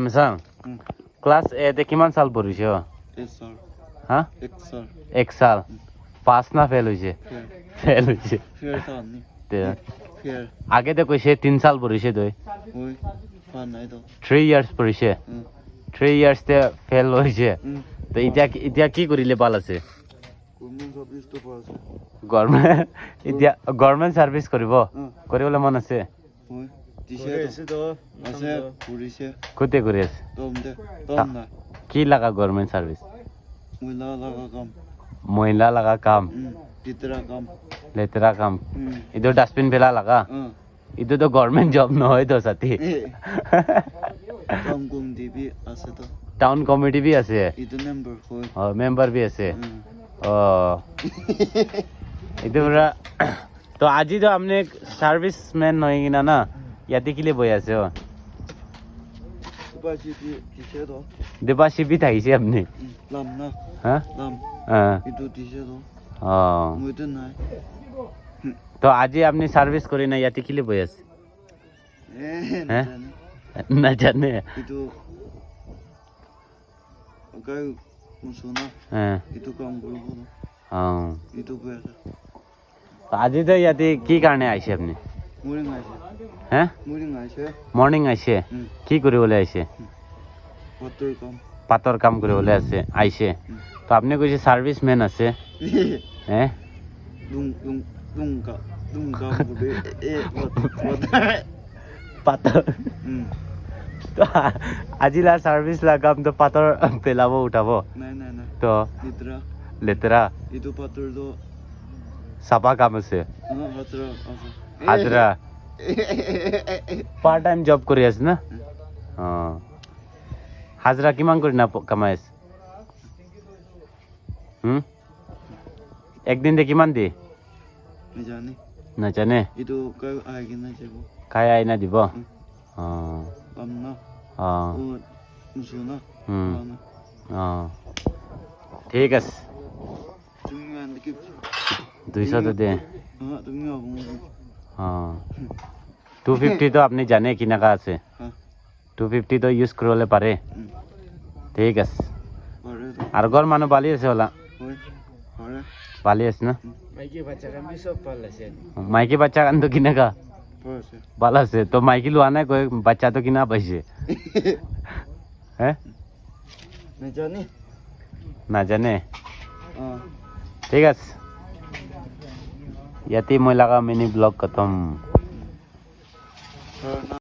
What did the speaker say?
Samsung class এ তে কিমান সাল পঢ়িছে হা 1 সাল পাস না ফেল হইছে ফেল হইছে আগেতে কৈছে 3 সাল পঢ়িছে তই 3 ইয়ার্স পঢ়িছে 3 ইয়ার্স তে ফেল হইছে তো এতিয়া কি কৰিলে ভাল আছে গভৰ্নমেন্ট সাৰ্ভিস কৰিবলৈ মন আছে কোতে কৰি আছে কি লাগা গভৰ্নমেন্ট সাৰ্ভিস মহিলা লাগা কাম লেতেৰা কাম ইটো ডাস্টবিন ফেলা লাগা ইটো তো গভর্নমেন্ট জব নহয় তো সাথী টাউন কমিটি भी আছে মেম্বার भी আছে ইটো তো আজি তো আপনি সার্ভিসম্যান নহয় কিনা না ইয়াতে কিলে বই আছে দেবাশিপি থাকিছে আপনি তো আজি আপনি সার্ভিস করি না ইয়াতে কিলে বই আছে না জানে আজি তো ইয়াতে কি কারণে আইছে আপনি মর্নিং আইছে কি কৰিবলৈ আইছে পাতৰ কাম কৰিবলৈ আছে আইছে তো আপনি কৈছে সাৰ্ভিসম্যান আছে পাতৰ তো আজিলা সাৰ্ভিস লাগাম তো পাতৰ পেলাব উঠাব তো লেতেৰা চাফা কাম আছে হাজৰা পাৰ্ট টাইম জব কৰি আছে না হাজৰা কিমান কৰি না কামাই আছে একদিন দে কিমান দিয়ে নাজানে খাই আই না দিব ঠিক আছে 200 তো দে 250 তো আপনি জানে কিনাকা আছে 250 তো ইউজ করলে পারে ঠিক আছে আর ঘর মানুষ বালি আছে ওলা বালি আছে না মাইকি বাচ্চা কান তো কিনাকা ভালো আছে তো মাইকি লোৱা নাই কই বাচ্চা তো কিনা পাইছে না জানে ঠিক আছে ইয়াতে মই লাগা মিনি ব্লগ খতম